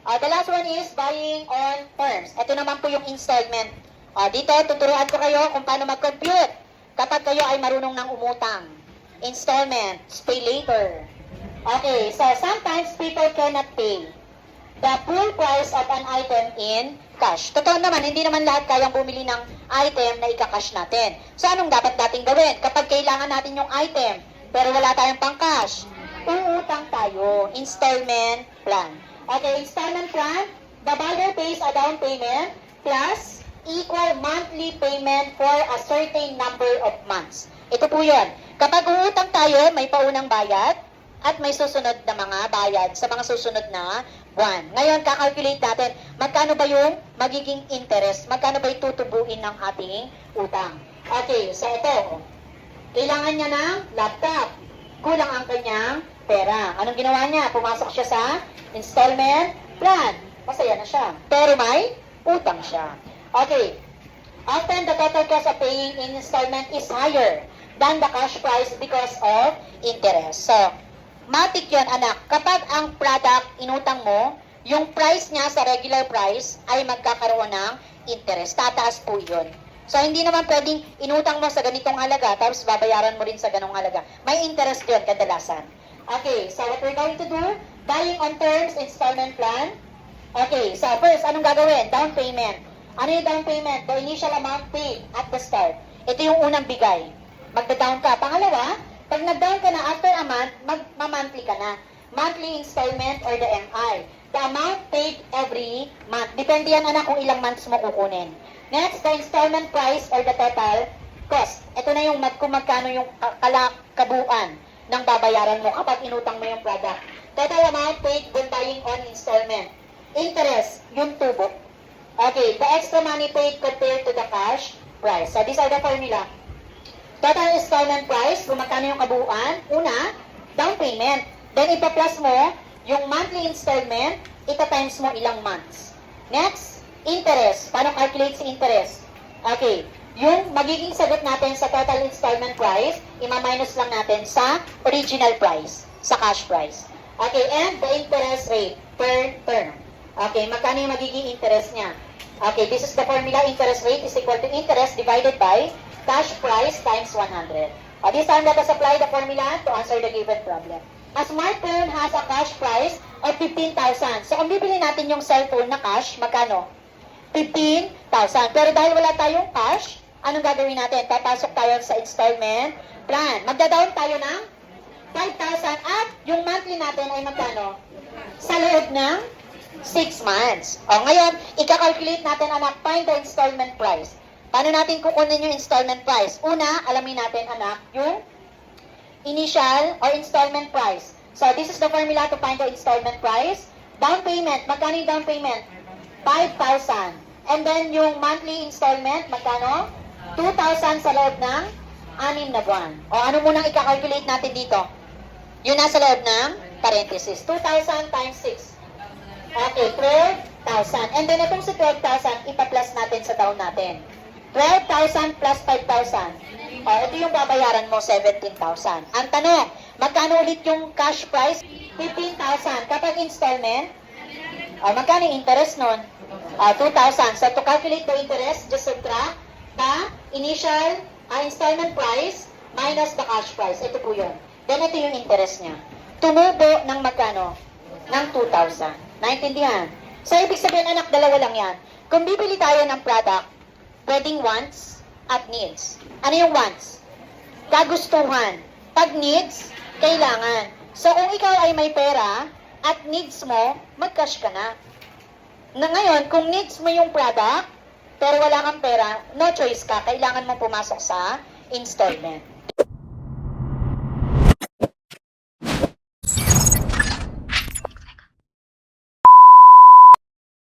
The last one is buying on terms. Ito naman po yung installment. Dito, tuturuan ko kayo kung paano mag-compute kapag kayo ay marunong ng umutang. Installment, pay later. Okay, so sometimes people cannot pay the full price of an item in cash. Totoo naman, hindi naman lahat kayang bumili ng item na ika-cash natin. So anong dapat natin gawin? Kapag kailangan natin yung item, pero wala tayong pang-cash, uutang tayo. Installment plan. Okay, installment plan, the buyer pays a down payment plus equal monthly payment for a certain number of months. Ito po yun. Kapag uutang tayo, may paunang bayad at may susunod na mga bayad sa mga susunod na buwan. Ngayon, kakalculate natin, magkano ba yung magiging interest? Magkano ba itutubuin ng ating utang? Okay, so ito. Kailangan niya ng laptop. Kulang ang kanyang pera. Anong ginawa niya? Pumasok siya sa installment plan. Masaya na siya. Pero may utang siya. Okay. Often the total cost of paying in installment is higher than the cash price because of interest. So, matik yun, anak. Kapag ang product inutang mo, yung price niya sa regular price ay magkakaroon ng interest. Tataas po yun. So, hindi naman pwedeng inutang mo sa ganitong halaga tapos babayaran mo rin sa ganong halaga. May interest yun kadalasan. Okay, so what we're going to do, buying on terms, installment plan. Okay, so first, anong gagawin? Down payment. Ano yung down payment? The initial amount paid at the start. Ito yung unang bigay. Magda-down ka. Pangalawa, pag nag-down ka na after a month, mag-monthly ka na. Monthly installment or the MI. The amount paid every month. Depende yan, anak, kung ilang months mo kukunin. Next, the installment price or the total cost. Ito na yung kung magkano yung kabuuan ng babayaran mo kapag inutang mo yung product. Total amount paid when buying on installment. Interest, yung tubo. Okay, the extra money paid compared to the cash price. So, these are the formula. Total installment price, kung magkano yung kabuuan. Una, down payment. Then, ipa-plus mo yung monthly installment, ita-times mo ilang months. Next, interest. Paano calculate si interest? Okay, yung magiging sagot natin sa total installment price, ima-minus lang natin sa original price, sa cash price. Okay, and the interest rate per term. Okay, magkano yung magiging interest niya? Okay, this is the formula. Interest rate is equal to interest divided by cash price times 100. This time, let us apply the formula to answer the given problem. A smartphone has a cash price of 15,000. So, kung bibili natin yung cellphone na cash, magkano? 15,000. Pero dahil wala tayong cash, anong gagawin natin? Papasok tayo sa installment plan. Magda-down tayo ng 5,000 at yung monthly natin ay magkano? Sa loob ng 6 months. O, ngayon, ika-calculate natin, anak, find the installment price. Paano natin kukunin yung installment price? Una, alamin natin, anak, yung initial or installment price. So, this is the formula to find the installment price. Down payment. Magkano yung down payment? 5,000. And then, yung monthly installment, magkano? 2,000 sa loob ng 6 na buwan. O, ano munang ika-calculate natin dito? Yun nasa loob ng parenthesis. 2,000 times 6. Okay, 12,000. And then, itong si 12,000, ipa-plus natin sa down natin. 12,000 plus 5,000. O, ito yung babayaran mo, 17,000. Ang tanong, magkano ulit yung cash price? 15,000. Kapag installment, magkano yung interest nun? 2,000. So, to calculate the interest, just subtract the initial installment price minus the cash price. Ito po yun. Then, ito yung interest niya. Tumubo ng magkano? Ng 2,000. Naintindihan? So, ibig sabihin, anak, dalawa lang yan. Kung bibili tayo ng product, pwedeng wants at needs. Ano yung wants? Kagustuhan. Pag needs, kailangan. So, kung ikaw ay may pera at needs mo, mag-cash ka na. Ngayon, kung needs mo yung product, pero wala kang pera, no choice ka. Kailangan mong pumasok sa installment.